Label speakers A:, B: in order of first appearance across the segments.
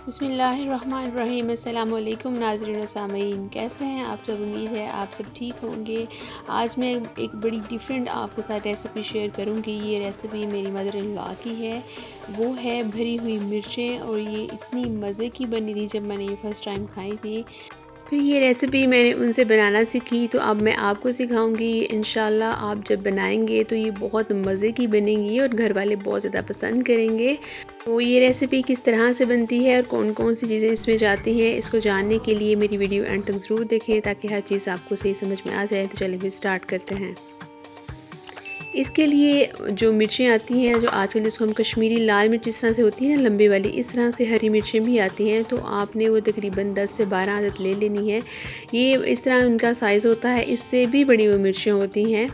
A: बिस्मिल्लाहिर्रहमानिर्रहीम। अस्सलाम वालेकुम नाज़रीन व सामीन, कैसे हैं आप सब? उम्मीद है आप सब ठीक होंगे। आज मैं एक बड़ी डिफरेंट आपके साथ रेसिपी शेयर करूंगी। ये रेसिपी मेरी मदर इन लॉ की है, वो है भरी हुई मिर्चें। और ये इतनी मज़े की बनी थी जब मैंने ये फ़र्स्ट टाइम खाई थी। फिर ये रेसिपी मैंने उनसे बनाना सीखी, तो अब मैं आपको सिखाऊंगी। इंशाल्लाह आप जब बनाएंगे तो ये बहुत मज़े की बनेगी और घर वाले बहुत ज़्यादा पसंद करेंगे। तो ये रेसिपी किस तरह से बनती है और कौन कौन सी चीज़ें इसमें जाती हैं, इसको जानने के लिए मेरी वीडियो एंड तक ज़रूर देखें ताकि हर चीज़ आपको सही समझ में आ जाए। तो चलिए फिर स्टार्ट करते हैं। इसके लिए जो मिर्चें आती हैं, जो आजकल जिसको हम कश्मीरी लाल मिर्च इस तरह से होती है ना लंबी वाली, इस तरह से हरी मिर्चें भी आती हैं। तो आपने वो तकरीबन 10 से 12 आदत ले लेनी है। ये इस तरह उनका साइज़ होता है, इससे भी बड़ी वो मिर्चें होती हैं।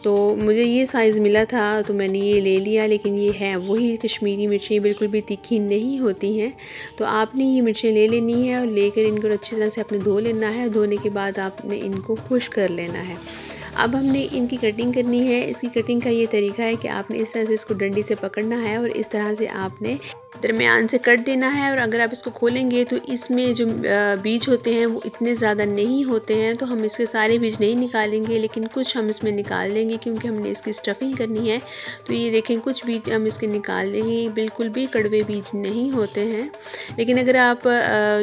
A: तो मुझे ये साइज़ मिला था तो मैंने ये ले लिया, लेकिन ये है वही कश्मीरी मिर्चें, बिल्कुल भी तीखी नहीं होती हैं। तो आपने ये मिर्चें ले लेनी है और लेकर इनको अच्छी तरह से आपने धो लेना है। धोने के बाद आपने इनको खुश्क कर लेना है। अब हमने इनकी कटिंग करनी है। इसकी कटिंग का ये तरीका है कि आपने इस तरह से इसको डंडी से पकड़ना है और इस तरह से आपने दरमियान से कट देना है। और अगर आप इसको खोलेंगे तो इसमें जो बीज होते हैं वो इतने ज़्यादा नहीं होते हैं, तो हम इसके सारे बीज नहीं निकालेंगे, लेकिन कुछ हम इसमें निकाल लेंगे क्योंकि हमने इसकी स्टफिंग करनी है। तो ये देखें, कुछ बीज हम इसके निकाल देंगे। बिल्कुल भी कड़वे बीज नहीं होते हैं। लेकिन अगर आप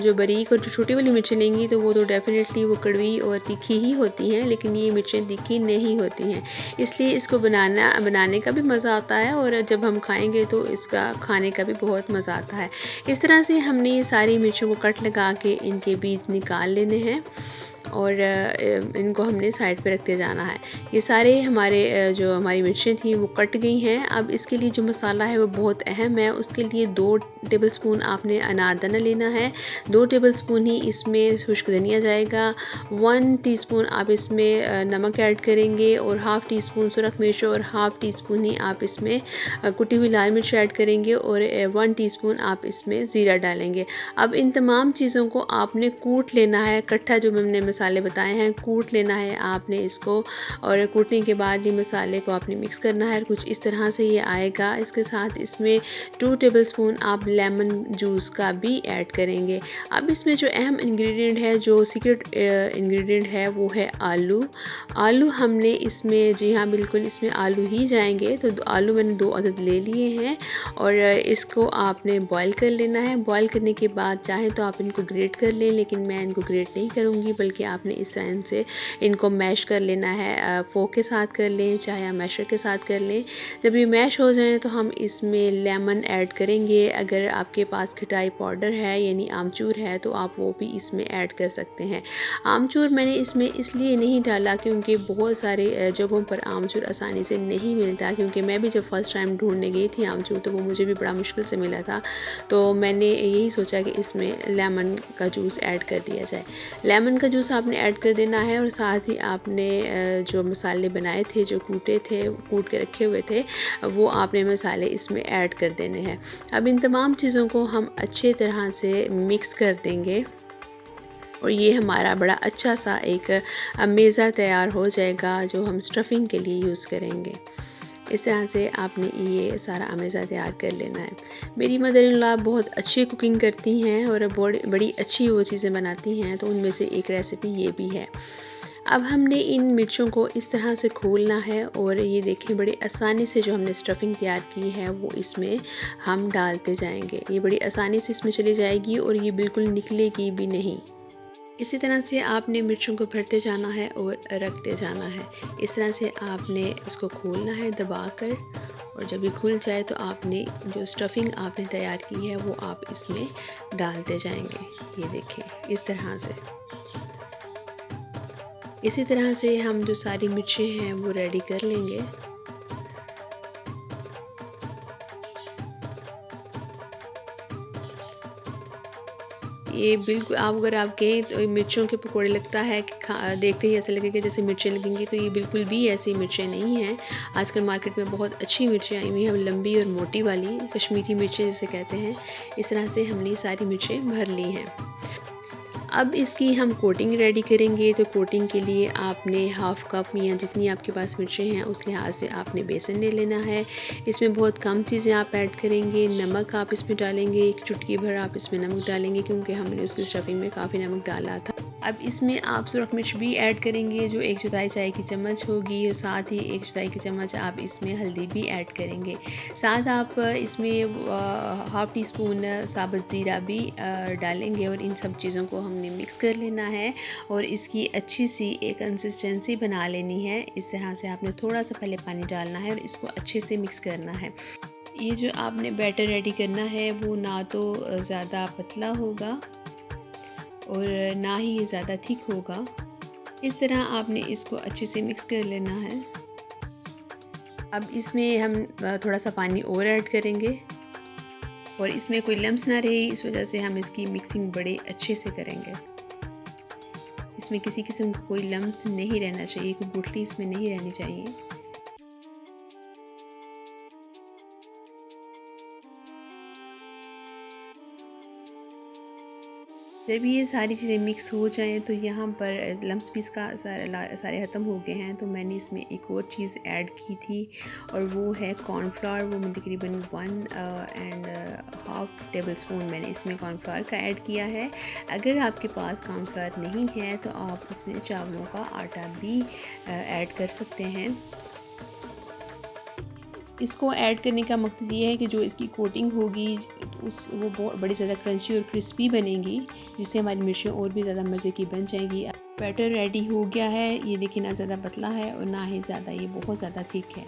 A: जो बारीक और जो छोटी वाली मिर्चें लेंगी तो वो तो डेफिनेटली वो कड़वी और तीखी ही होती हैं, लेकिन ये मिर्चें तीखी नहीं होती हैं। इसलिए इसको बनाने का भी मज़ा आता है और जब हम खाएंगे तो इसका खाने का भी बहुत मज़ा आता है। इस तरह से हमने ये सारी मिर्चों को कट लगा के इनके बीज निकाल लेने हैं और इनको हमने साइड पे रखते जाना है। ये सारे जो हमारी मिर्चें थी वो कट गई हैं। अब इसके लिए जो मसाला है वो बहुत अहम है। उसके लिए 2 टेबलस्पून आपने अनारदाना लेना है। 2 टेबलस्पून ही इसमें खुश्क धनिया जाएगा। 1 टीस्पून आप इसमें नमक ऐड करेंगे और हाफ़ टी स्पून सुरख मिर्च और हाफ़ टी स्पून ही आप इसमें कुटी हुई लाल मिर्च ऐड करेंगे और 1 टीस्पून आप इसमें ज़ीरा डालेंगे। अब इन तमाम चीज़ों को आपने कूट लेना है। इकट्ठा जो हमने मसाले बताए हैं कूट लेना है आपने इसको, और कूटने के बाद ये मसाले को आपने मिक्स करना है। कुछ इस तरह से ये आएगा। इसके साथ इसमें 2 टेबलस्पून आप लेमन जूस का भी ऐड करेंगे। अब इसमें जो अहम इंग्रेडिएंट है, जो सीक्रेट इंग्रेडिएंट है, वो है आलू। आलू हमने इसमें, जी हाँ बिल्कुल, इसमें आलू ही जाएंगे। तो आलू मैंने 2 अदद ले लिए हैं और इसको आपने बॉईल कर लेना है। बॉईल करने के बाद चाहे तो आप इनको ग्रेट कर लें, लेकिन मैं इनको ग्रेट नहीं करूँगी, बल्कि आपने इस तरह से इनको मैश कर लेना है। फोक के साथ कर लें, चाहे आप मैशर के साथ कर लें। जब ये मैश हो जाए तो हम इसमें लेमन ऐड करेंगे। अगर आपके पास खटाई पाउडर है यानी आमचूर है तो आप वो भी इसमें ऐड कर सकते हैं। आमचूर मैंने इसमें इसलिए नहीं डाला क्योंकि बहुत सारे जगहों पर आमचूर आसानी से नहीं मिलता, क्योंकि मैं भी जब फर्स्ट टाइम ढूंढने गई थी आमचूर तो वो मुझे भी बड़ा मुश्किल से मिला था। तो मैंने यही सोचा कि इसमें लेमन का जूस ऐड कर दिया जाए। लेमन का जूस आपने ऐड कर देना है और साथ ही आपने जो मसाले बनाए थे, जो कूट के रखे हुए थे, वो आपने मसाले इसमें ऐड कर देने हैं। अब इन तमाम चीज़ों को हम अच्छे तरह से मिक्स कर देंगे और ये हमारा बड़ा अच्छा सा एक मेज़ा तैयार हो जाएगा जो हम स्टफिंग के लिए यूज़ करेंगे। इस तरह से आपने ये सारा अमेज़ा तैयार कर लेना है। मेरी मदर इन लॉ बहुत अच्छी कुकिंग करती हैं और बड़ी अच्छी वो चीज़ें बनाती हैं, तो उनमें से एक रेसिपी ये भी है। अब हमने इन मिर्चों को इस तरह से खोलना है और ये देखें, बड़ी आसानी से जो हमने स्टफिंग तैयार की है वो इसमें हम डालते जाएंगे। ये बड़ी आसानी से इसमें चली जाएगी और ये बिल्कुल निकलेगी भी नहीं। इसी तरह से आपने मिर्चों को भरते जाना है और रखते जाना है। इस तरह से आपने इसको खोलना है दबाकर, और जब ये खुल जाए तो आपने जो स्टफिंग आपने तैयार की है वो आप इसमें डालते जाएंगे। ये देखें, इस तरह से। इसी तरह से हम जो सारी मिर्चें हैं वो रेडी कर लेंगे। ये बिल्कुल, आप अगर आप कहें तो मिर्चों के पकोड़े लगता है कि देखते ही ऐसा लगेगा जैसे मिर्चें लगेंगी, तो ये बिल्कुल भी ऐसी मिर्चें नहीं हैं। आजकल मार्केट में बहुत अच्छी मिर्चें आई हुई हैं, लंबी और मोटी वाली कश्मीरी मिर्चें जिसे कहते हैं। इस तरह से हमने सारी मिर्चें भर ली हैं। अब इसकी हम कोटिंग रेडी करेंगे। तो कोटिंग के लिए आपने हाफ़ कप या जितनी आपके पास मिर्चें हैं उस लिहाज से आपने बेसन ले लेना है। इसमें बहुत कम चीज़ें आप ऐड करेंगे। नमक आप इसमें डालेंगे, 1 चुटकी भर आप इसमें नमक डालेंगे क्योंकि हमने उसकी स्टफिंग में काफ़ी नमक डाला था। अब इसमें आप सुरख मिर्च भी ऐड करेंगे जो 1 चौथाई चाय की चम्मच होगी, और साथ ही 1 चौथाई की चम्मच आप इसमें हल्दी भी ऐड करेंगे। साथ आप इसमें हाफ़ टी स्पून साबुत ज़ीरा भी डालेंगे, और इन सब चीज़ों को हमने मिक्स कर लेना है और इसकी अच्छी सी एक कंसिस्टेंसी बना लेनी है। इस तरह से आपने थोड़ा सा पहले पानी डालना है और इसको अच्छे से मिक्स करना है। ये जो आपने बैटर रेडी करना है वो ना तो ज़्यादा पतला होगा और ना ही ये ज़्यादा थिक होगा। इस तरह आपने इसको अच्छे से मिक्स कर लेना है। अब इसमें हम थोड़ा सा पानी और ऐड करेंगे और इसमें कोई लम्स ना रहे, इस वजह से हम इसकी मिक्सिंग बड़े अच्छे से करेंगे। इसमें किसी किस्म का कोई लम्स नहीं रहना चाहिए, कोई गुठली इसमें नहीं रहनी चाहिए। जब ये सारी चीज़ें मिक्स हो जाएं तो यहाँ पर लम्स भी इसका सारे ख़त्म हो गए हैं। तो मैंने इसमें एक और चीज़ ऐड की थी और वो है कॉर्नफ्लावर। वो मैं तकरीबन 1.5 टेबल स्पून मैंने इसमें कॉर्नफ्लावर का ऐड किया है। अगर आपके पास कॉर्नफ्लावर नहीं है तो आप इसमें चावलों का आटा भी ऐड कर सकते हैं। इसको ऐड करने का मकसद ये है कि जो इसकी कोटिंग होगी वो बहुत बड़ी ज़्यादा क्रंची और क्रिस्पी बनेगी, जिससे हमारी मिर्चें और भी ज़्यादा मज़े की बन जाएंगी। बैटर रेडी हो गया है। ये देखिए ना ज़्यादा पतला है और ना ही ज़्यादा ये बहुत ज़्यादा थिक है।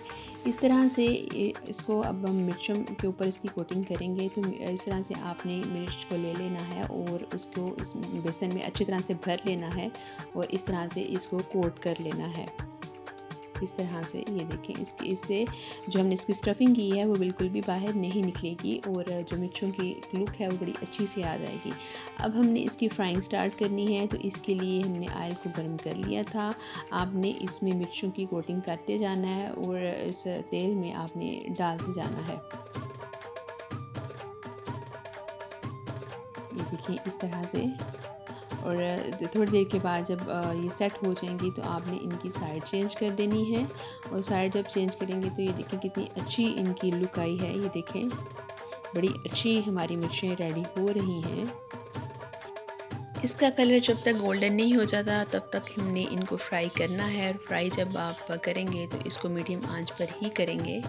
A: इस तरह से इसको अब हम मिर्चों के ऊपर इसकी कोटिंग करेंगे। तो इस तरह से आपने मिर्च को ले लेना है और उसको इस बेसन में अच्छी तरह से भर लेना है और इस तरह से इसको कोट कर लेना है। इस तरह से ये देखें, इससे जो हमने इसकी स्टफिंग की है वो बिल्कुल भी बाहर नहीं निकलेगी और जो मिर्चों की लुक है वो बड़ी अच्छी से आ जाएगी। अब हमने इसकी फ्राइंग स्टार्ट करनी है। तो इसके लिए हमने ऑयल को गर्म कर लिया था। आपने इसमें मिर्चों की कोटिंग करते जाना है और इस तेल में आपने डालते जाना है। ये देखिए इस तरह से, और थोड़ी देर के बाद जब ये सेट हो जाएंगी तो आपने इनकी साइड चेंज कर देनी है। और साइड जब चेंज करेंगे तो ये देखें कितनी अच्छी इनकी लुक आई है। ये देखें बड़ी अच्छी हमारी मिर्चें रेडी हो रही हैं। इसका कलर जब तक गोल्डन नहीं हो जाता तब तक हमने इनको फ्राई करना है। और फ्राई जब आप करेंगे तो इसको मीडियम आंच पर ही करेंगे।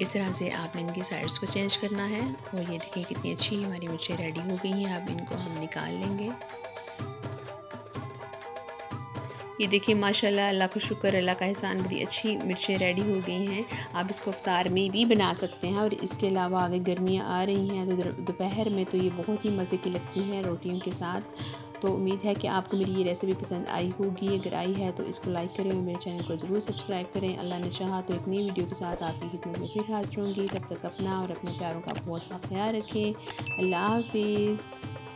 A: इस तरह से आपने इनकी साइड्स को चेंज करना है। और ये देखिए कितनी अच्छी हमारी मिर्चें रेडी हो गई हैं। अब इनको हम निकाल लेंगे। ये देखिए माशाल्लाह, अल्लाह का शुक्र, अल्लाह का एहसान, बड़ी अच्छी मिर्चें रेडी हो गई हैं। आप इसको इफ्तार में भी बना सकते हैं। और इसके अलावा आगे गर्मियाँ आ रही हैं तो दोपहर में तो ये बहुत ही मज़े की लगती हैं रोटियों के साथ। तो उम्मीद है कि आपको मेरी ये रेसिपी पसंद आई होगी। अगर आई है तो इसको लाइक करें और मेरे चैनल को ज़रूर सब्सक्राइब करें। अल्लाह ने चाहा तो एक नई वीडियो के साथ आपकी खिदमत में फिर हाजिर होंगी। तब तक अपना और अपने प्यारों का बहुत सा ख्याल रखें। अल्लाह हाफिज़।